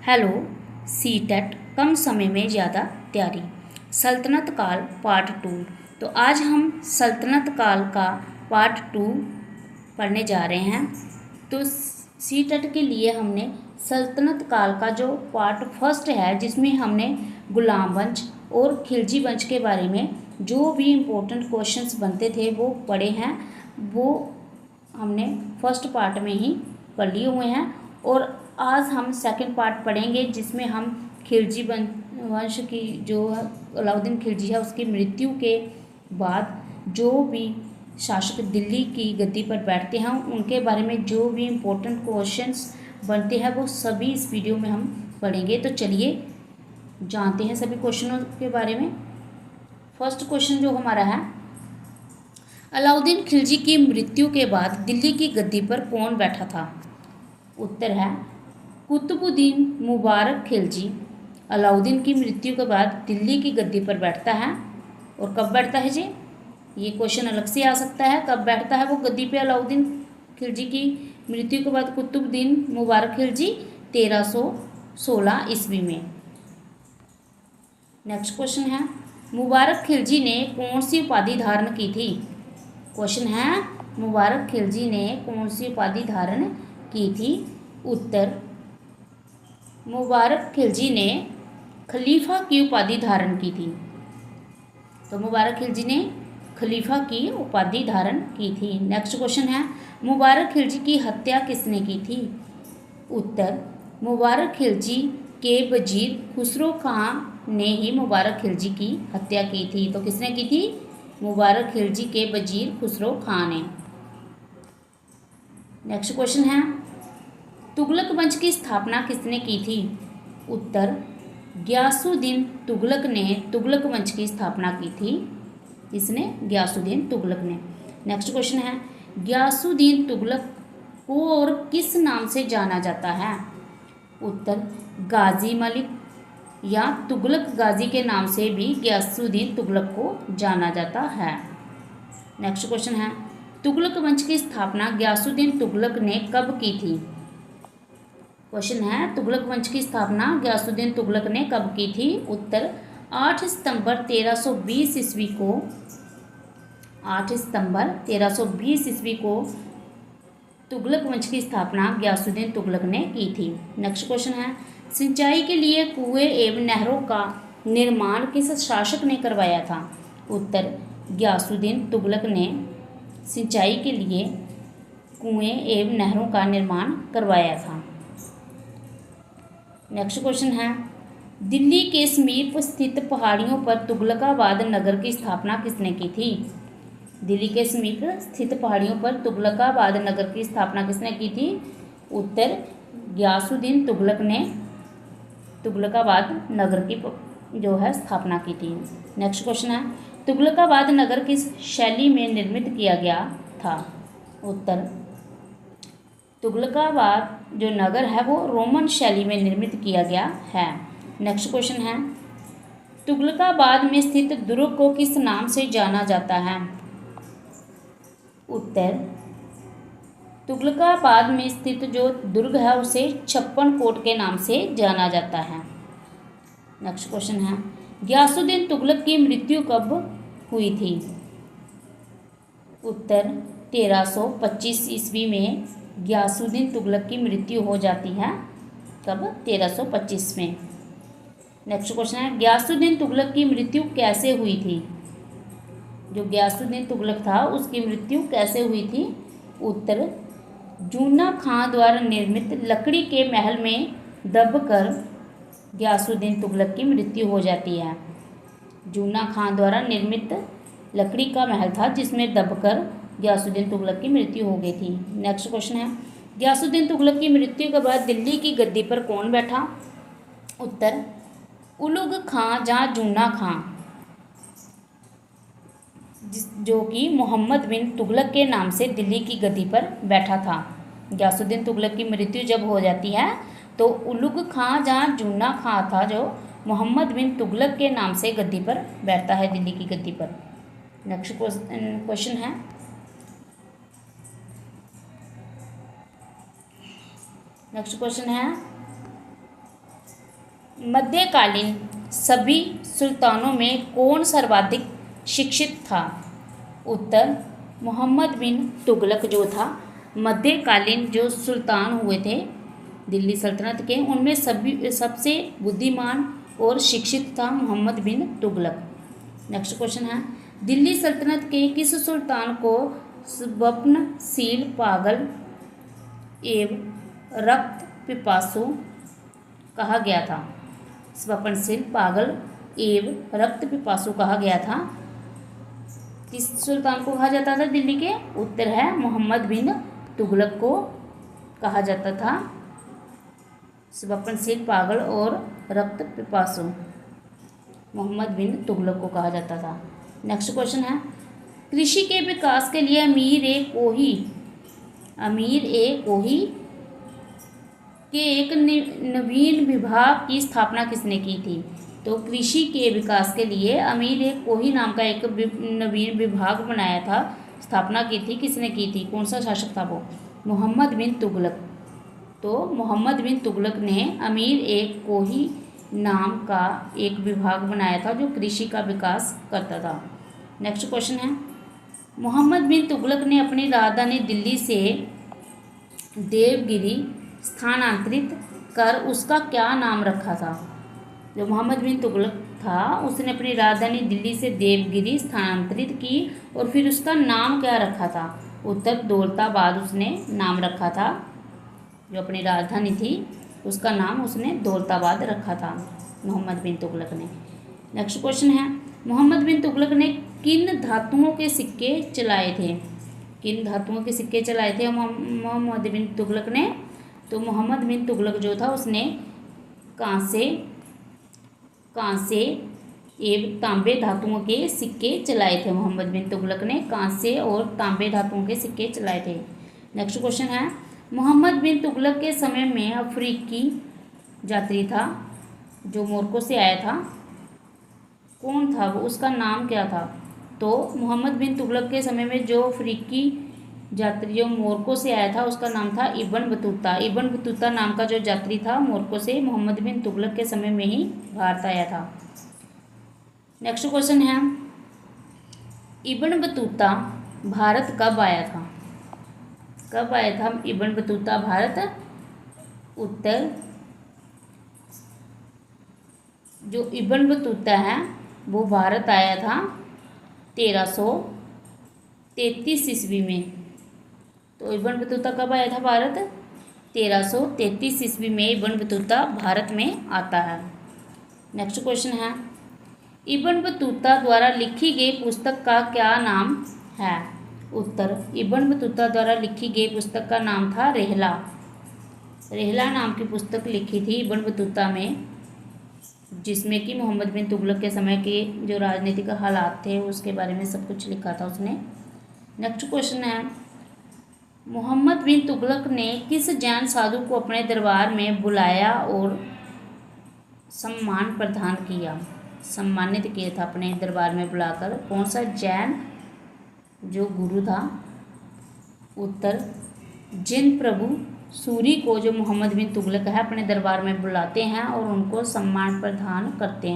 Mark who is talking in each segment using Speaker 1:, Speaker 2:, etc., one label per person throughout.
Speaker 1: Hello. CTET कम समय में ज़्यादा तैयारी, सल्तनत काल पार्ट 2। तो आज हम सल्तनत काल का पार्ट 2 पढ़ने जा रहे हैं। तो सीटेट के लिए हमने सल्तनत काल का जो पार्ट फर्स्ट है, जिसमें हमने गुलाम वंश और खिलजी वंश के बारे में जो भी इम्पोर्टेंट क्वेश्चंस बनते थे वो पढ़े हैं। वो हमने फर्स्ट पार्ट में ही पढ़ लिए हुए हैं और आज हम सेकंड पार्ट पढ़ेंगे, जिसमें हम खिलजी वंश की जो अलाउद्दीन खिलजी है उसकी मृत्यु के बाद जो भी शासक दिल्ली की गद्दी पर बैठते हैं उनके बारे में जो भी इम्पोर्टेंट क्वेश्चंस बनते हैं वो सभी इस वीडियो में हम पढ़ेंगे। तो चलिए जानते हैं सभी क्वेश्चनों के बारे में। फर्स्ट क्वेश्चन जो हमारा है, अलाउद्दीन खिलजी की मृत्यु के बाद दिल्ली की गद्दी पर कौन बैठा था? उत्तर है कुतुबुद्दीन मुबारक खिलजी अलाउद्दीन की मृत्यु के बाद दिल्ली की गद्दी पर बैठता है। और कब बैठता है जी? ये क्वेश्चन अलग से आ सकता है, कब बैठता है वो गद्दी पे अलाउद्दीन खिलजी की मृत्यु के बाद कुतुबुद्दीन मुबारक खिलजी 1316 ईस्वी में। नेक्स्ट क्वेश्चन है, मुबारक खिलजी ने कौन सी उपाधि धारण की थी? क्वेश्चन है, मुबारक खिलजी ने कौन सी उपाधि धारण की थी? उत्तर, मुबारक खिलजी ने खलीफा की उपाधि धारण की थी। तो मुबारक खिलजी ने खलीफा की उपाधि धारण की थी। नेक्स्ट क्वेश्चन है, मुबारक खिलजी की हत्या किसने की थी? उत्तर, मुबारक खिलजी के वजीर खुसरो खां ने ही मुबारक खिलजी की हत्या की थी। तो किसने की थी? मुबारक खिलजी के वजीर खुसरो खां ने। नेक्स्ट क्वेश्चन है, तुगलक वंश की स्थापना किसने की थी? उत्तर, गियासुद्दीन तुगलक ने तुगलक वंश की स्थापना की थी। इसने गियासुद्दीन तुगलक ने। नेक्स्ट क्वेश्चन है, गियासुद्दीन तुगलक को और किस नाम से जाना जाता है? उत्तर, गाजी मलिक या तुगलक गाजी के नाम से भी गियासुद्दीन तुगलक को जाना जाता है। नेक्स्ट क्वेश्चन है, तुगलक वंश की स्थापना गियासुद्दीन तुगलक ने कब की थी? क्वेश्चन है, तुगलक वंश की स्थापना गियासुद्दीन तुगलक ने कब की थी? उत्तर, 8 सितंबर 1320 ईस्वी को 8 सितंबर 1320 ईस्वी को तुगलक वंश की स्थापना गियासुद्दीन तुगलक ने की थी। नेक्स्ट क्वेश्चन है, सिंचाई के लिए कुएं एवं नहरों का निर्माण किस शासक ने करवाया था? उत्तर, गियासुद्दीन तुगलक ने सिंचाई के लिए कुएं एवं नहरों का निर्माण करवाया था। नेक्स्ट क्वेश्चन है, दिल्ली के समीप स्थित पहाड़ियों पर तुगलकाबाद नगर की स्थापना किसने की थी? दिल्ली के समीप स्थित पहाड़ियों पर तुगलकाबाद नगर की स्थापना किसने की थी? उत्तर, गियासुद्दीन तुगलक ने तुगलकाबाद नगर की जो है स्थापना की थी। नेक्स्ट क्वेश्चन है, तुगलकाबाद नगर किस शैली में निर्मित किया गया था? उत्तर, तुगलकाबाद जो नगर है वो रोमन शैली में निर्मित किया गया है। नेक्स्ट क्वेश्चन है, तुगलकाबाद में स्थित दुर्ग को किस नाम से जाना जाता है? उत्तर, तुगलकाबाद में स्थित जो दुर्ग है उसे छप्पन कोट के नाम से जाना जाता है। नेक्स्ट क्वेश्चन है, गियासुद्दीन तुगलक की मृत्यु कब हुई थी? उत्तर, 1325 ईस्वी में गियासुद्दीन तुगलक की मृत्यु हो जाती है। कब? 1325 में। नेक्स्ट क्वेश्चन है, गियासुद्दीन तुगलक की मृत्यु कैसे हुई थी? जो गियासुद्दीन तुगलक था उसकी मृत्यु कैसे हुई थी? उत्तर, जूना खां द्वारा निर्मित लकड़ी के महल में दबकर गियासुद्दीन तुगलक की मृत्यु हो जाती है। जूना खां द्वारा निर्मित लकड़ी का महल था जिसमें दबकर गियासुद्दीन तुगलक की मृत्यु हो गई थी। नेक्स्ट क्वेश्चन है, गियासुद्दीन तुगलक की मृत्यु के बाद दिल्ली की गद्दी पर कौन बैठा? उत्तर, उलुग खां या जूना खां, जो कि मोहम्मद बिन तुगलक के नाम से दिल्ली की गद्दी पर बैठा था। गियासुद्दीन तुगलक की मृत्यु जब हो जाती है तो उलुग खां या जूना खां था जो मोहम्मद बिन तुगलक के नाम से गद्दी पर बैठता है दिल्ली की गद्दी पर। नेक्स्ट क्वेश्चन है, मध्यकालीन सभी सुल्तानों में कौन सर्वाधिक शिक्षित था? उत्तर, मोहम्मद बिन तुगलक जो था, मध्यकालीन जो सुल्तान हुए थे दिल्ली सल्तनत के, उनमें सबसे बुद्धिमान और शिक्षित था मोहम्मद बिन तुगलक। नेक्स्ट क्वेश्चन है, दिल्ली सल्तनत के किस सुल्तान को स्वप्नशील, पागल एवं रक्त पिपासु कहा गया था? स्वप्नशील, पागल एवं रक्त पिपासु कहा गया था। किस सुल्तान को कहा जाता था दिल्ली के? उत्तर है मोहम्मद बिन तुगलक को कहा जाता था स्वप्नशील, पागल और रक्त पिपासु। मोहम्मद बिन तुगलक को कहा जाता था। नेक्स्ट क्वेश्चन है, कृषि के विकास के लिए अमीर ए कोही के एक नवीन विभाग की स्थापना किसने की थी? तो कृषि के विकास के लिए अमीर ए कोही नाम का एक नवीन विभाग बनाया था, स्थापना की थी। किसने की थी? कौन सा शासक था वो? मोहम्मद बिन तुगलक। तो मोहम्मद बिन तुगलक ने अमीर ए कोही नाम का एक विभाग बनाया था जो कृषि का विकास करता था। नेक्स्ट क्वेश्चन है, मोहम्मद बिन तुगलक ने अपनी राजधानी दिल्ली से देवगिरी स्थानांतरित कर उसका क्या नाम रखा था? जो मोहम्मद बिन तुगलक था उसने अपनी राजधानी दिल्ली से देवगिरी स्थानांतरित की और फिर उसका नाम क्या रखा था? उत्तर, दौलताबाद उसने नाम रखा था। जो अपनी राजधानी थी उसका नाम उसने दौलताबाद रखा था मोहम्मद बिन तुगलक ने। नेक्स्ट क्वेश्चन है, मोहम्मद बिन तुगलक ने किन धातुओं के सिक्के चलाए थे? किन धातुओं के सिक्के चलाए थे मोहम्मद बिन तुगलक ने? तो मोहम्मद बिन तुगलक जो था उसने कांसे एवं तांबे धातुओं के सिक्के चलाए थे। मोहम्मद बिन तुगलक ने कांसे और तांबे धातुओं के सिक्के चलाए थे। नेक्स्ट क्वेश्चन है, मोहम्मद बिन तुगलक के समय में अफ्रीकी यात्री था जो मोरक्को से आया था, कौन था वो? उसका नाम क्या था? तो मोहम्मद बिन तुगलक के समय में जो अफ्रीकी यात्री जो मोरक्को से आया था उसका नाम था इब्न बतूता। इब्न बतूता नाम का जो यात्री था मोरक्को से मोहम्मद बिन तुगलक के समय में ही भारत आया था। नेक्स्ट क्वेश्चन है, इब्न बतूता भारत कब आया था? कब आया था इब्न बतूता भारत? उत्तर, जो इब्न बतूता है वो भारत आया था 1333 ईस्वी में। तो इब्न बतूता कब आया था भारत? 1333 ईस्वी में इब्न बतूता भारत में आता है। नेक्स्ट क्वेश्चन है, इब्न बतूता द्वारा लिखी गई पुस्तक का क्या नाम है? उत्तर, इब्न बतूता द्वारा लिखी गई पुस्तक का नाम था रेहला। रेहला नाम की पुस्तक लिखी थी इब्न बतूता में, जिसमें कि मोहम्मद बिन तुगलक के समय के जो राजनीतिक हालात थे उसके बारे में सब कुछ लिखा था उसने। नेक्स्ट क्वेश्चन है, मोहम्मद बिन तुगलक ने किस जैन साधु को अपने दरबार में बुलाया और सम्मान प्रदान किया? सम्मानित किया था अपने दरबार में बुलाकर। कौन सा जैन जो गुरु था? उत्तर, जिन प्रभु सूरी को जो मोहम्मद बिन तुगलक है अपने दरबार में बुलाते हैं और उनको सम्मान प्रदान करते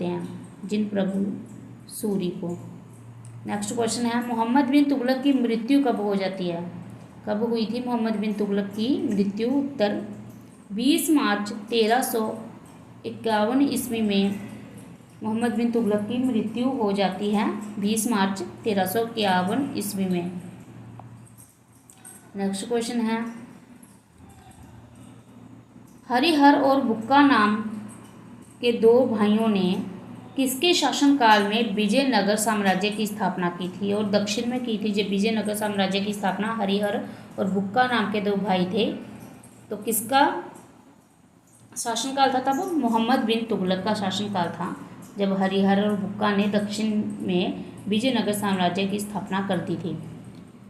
Speaker 1: हैं जिन प्रभु सूरी को। नेक्स्ट क्वेश्चन है, मोहम्मद बिन तुगलक की मृत्यु कब हो जाती है? कब हुई थी मोहम्मद बिन तुगलक की मृत्यु? उत्तर, 20 मार्च 1351 ईस्वी में मोहम्मद बिन तुगलक की मृत्यु हो जाती है 20 मार्च 1351 ईस्वी में। नेक्स्ट क्वेश्चन है, हरिहर और बुक्का नाम के दो भाइयों ने किसके शासनकाल में विजयनगर साम्राज्य की स्थापना की थी? और दक्षिण में की थी जब विजयनगर साम्राज्य की स्थापना हरिहर और बुक्का नाम के दो भाई थे। तो किसका शासनकाल था तब? मोहम्मद बिन तुगलक का शासनकाल था जब हरिहर और बुक्का ने दक्षिण में विजयनगर साम्राज्य की स्थापना कर दी थी।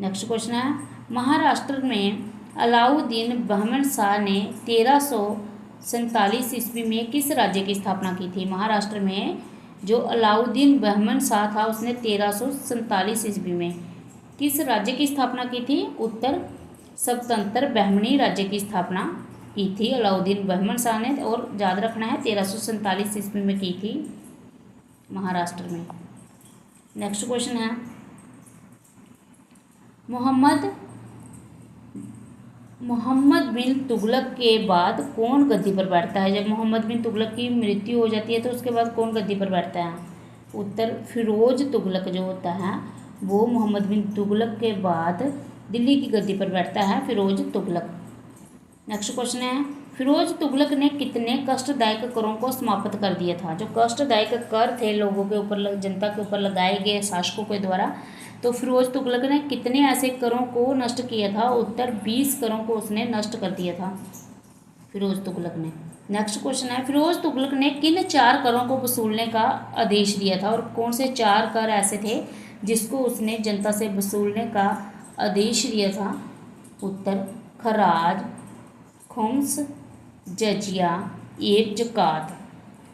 Speaker 1: नेक्स्ट क्वेश्चन है, महाराष्ट्र में अलाउद्दीन बहमन शाह ने 1347 ईस्वी में किस राज्य की स्थापना की थी? महाराष्ट्र में जो अलाउद्दीन बहमन शाह था उसने 1347 ईस्वी में किस राज्य की स्थापना की थी? उत्तर, स्वतंत्र बहमनी राज्य की स्थापना की थी अलाउद्दीन बहमन शाह ने, और याद रखना है 1347 ईस्वी में की थी महाराष्ट्र में। नेक्स्ट क्वेश्चन है मोहम्मद बिन तुगलक के बाद कौन गद्दी पर बैठता है। जब मोहम्मद बिन तुगलक की मृत्यु हो जाती है तो उसके बाद कौन गद्दी पर बैठता है। उत्तर फिरोज तुगलक जो होता है वो मोहम्मद बिन तुगलक के बाद दिल्ली की गद्दी पर बैठता है, फिरोज तुगलक। नेक्स्ट क्वेश्चन है फिरोज तुगलक ने कितने कष्टदायक करों को समाप्त कर दिया था। जो कष्टदायक कर थे लोगों के ऊपर, जनता के ऊपर लगाए गए शासकों के द्वारा, तो फिरोज तुगलक ने कितने ऐसे करों को नष्ट किया था। उत्तर 20 करों को उसने नष्ट कर दिया था फिरोज तुगलक ने। नेक्स्ट क्वेश्चन है फिरोज तुगलक ने किन 4 करों को वसूलने का आदेश दिया था, और कौन से 4 कर ऐसे थे जिसको उसने जनता से वसूलने का आदेश दिया था। उत्तर खराज, खुम्स, जजिया एवं जकात।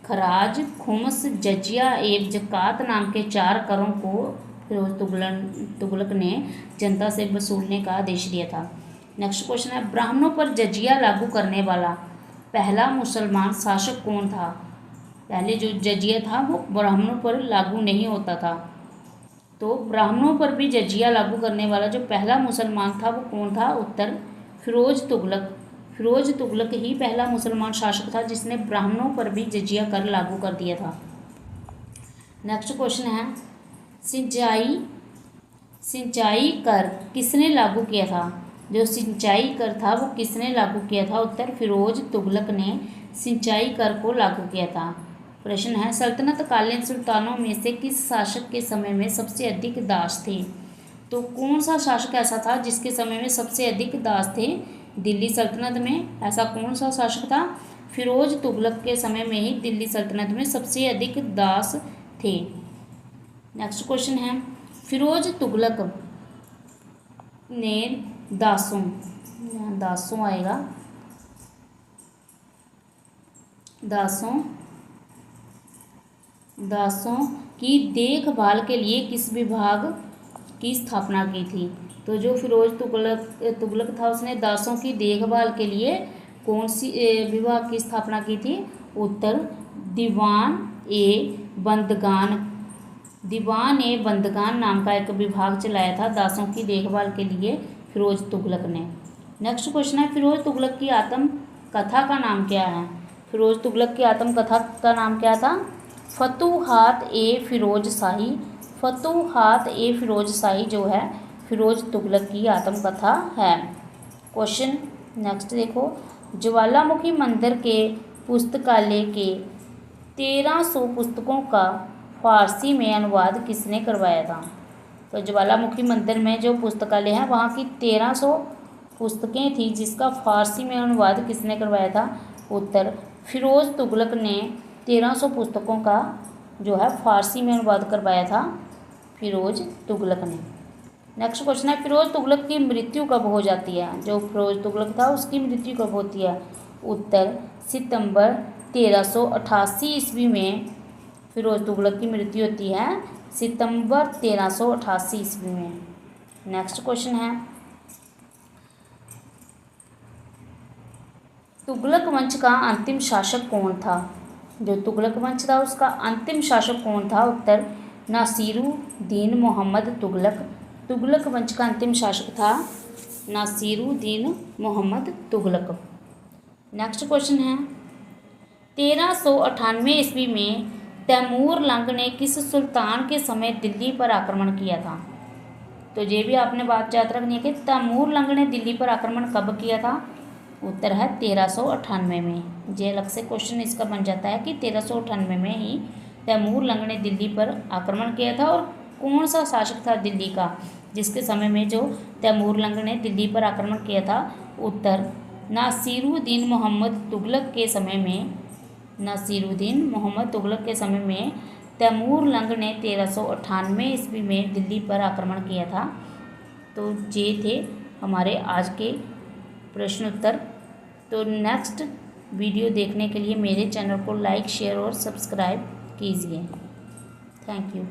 Speaker 1: खराज, खुम्स, जजिया एवं जकात नाम के 4 करों को फिरोज तुगलक ने जनता से वसूलने का आदेश दिया था। नेक्स्ट क्वेश्चन है ब्राह्मणों पर जजिया लागू करने वाला पहला मुसलमान शासक कौन था। पहले जो जजिया था वो ब्राह्मणों पर लागू नहीं होता था, तो ब्राह्मणों पर भी जजिया लागू करने वाला जो पहला मुसलमान था वो कौन था। उत्तर फिरोज तुगलक। फिरोज तुगलक ही पहला मुसलमान शासक था जिसने ब्राह्मणों पर भी जजिया कर लागू कर दिया था। नेक्स्ट क्वेश्चन है सिंचाई कर किसने लागू किया था। जो सिंचाई कर था वो किसने लागू किया था। उत्तर फिरोज तुगलक ने सिंचाई कर को लागू किया था। प्रश्न है सल्तनत कालीन सुल्तानों में से किस शासक के समय में सबसे अधिक दास थे। तो कौन सा शासक ऐसा था जिसके समय में सबसे अधिक दास थे। दिल्ली सल्तनत में ऐसा कौन सा शासक था। फिरोज तुगलक के समय में ही दिल्ली सल्तनत में सबसे अधिक दास थे। नेक्स्ट क्वेश्चन है फिरोज तुगलक ने दासों आएगा दासों की देखभाल के लिए किस विभाग की स्थापना की थी। तो जो फिरोज तुगलक था उसने दासों की देखभाल के लिए कौन सी विभाग की स्थापना की थी। उत्तर दीवान ए बंदगान नाम का एक विभाग चलाया था दासों की देखभाल के लिए फिरोज तुगलक ने। नेक्स्ट क्वेश्चन है फिरोज तुगलक की आत्मकथा का नाम क्या है। फिरोज तुगलक की आत्मकथा का नाम क्या था। फतूहात ए फिरोज शाही जो है फिरोज तुगलक की आत्मकथा है। क्वेश्चन नेक्स्ट देखो ज्वालामुखी मंदिर के पुस्तकालय के 1300 पुस्तकों का फारसी में अनुवाद किसने करवाया था। तो ज्वालामुखी मंदिर में जो पुस्तकालय है वहाँ की 1300 पुस्तकें थी जिसका फारसी में अनुवाद किसने करवाया था। उत्तर फिरोज तुगलक ने 1300 पुस्तकों का जो है फारसी में अनुवाद करवाया था फिरोज तुगलक ने। नेक्स्ट क्वेश्चन है फिरोज तुगलक की मृत्यु कब हो जाती है। जो फिरोज तुगलक था उसकी मृत्यु कब होती है। उत्तर सितंबर 1388 ईस्वी में फिरोज तुगलक की मृत्यु होती है, सितंबर 1388 ईस्वी में। नेक्स्ट क्वेश्चन है तुगलक वंश का अंतिम शासक कौन था। जो तुगलक वंश था उसका अंतिम शासक कौन था। उत्तर नासिरुद्दीन मोहम्मद तुगलक। तुगलक वंश का अंतिम शासक था नासिरुद्दीन मोहम्मद तुगलक। नेक्स्ट क्वेश्चन है 1398 ईस्वी में तैमूर लंग ने किस सुल्तान के समय दिल्ली पर आक्रमण किया था। तो ये भी आपने बात याद रखनी है कि तैमूर लंग ने दिल्ली पर आक्रमण कब किया था। उत्तर है 1398 में। ये अलग से क्वेश्चन इसका बन जाता है कि 1398 में ही तैमूर लंग ने दिल्ली पर आक्रमण किया था। और कौन सा शासक था दिल्ली का जिसके समय में जो तैमूर लंग ने दिल्ली पर आक्रमण किया था। उत्तर नासिरुद्दीन मोहम्मद तुगलक के समय में। नासिरुद्दीन मोहम्मद तुगलक के समय में तैमूर लंग ने 1398 ईस्वी में दिल्ली पर आक्रमण किया था। तो ये थे हमारे आज के प्रश्न उत्तर। तो नेक्स्ट वीडियो देखने के लिए मेरे चैनल को लाइक शेयर और सब्सक्राइब कीजिए। Thank you.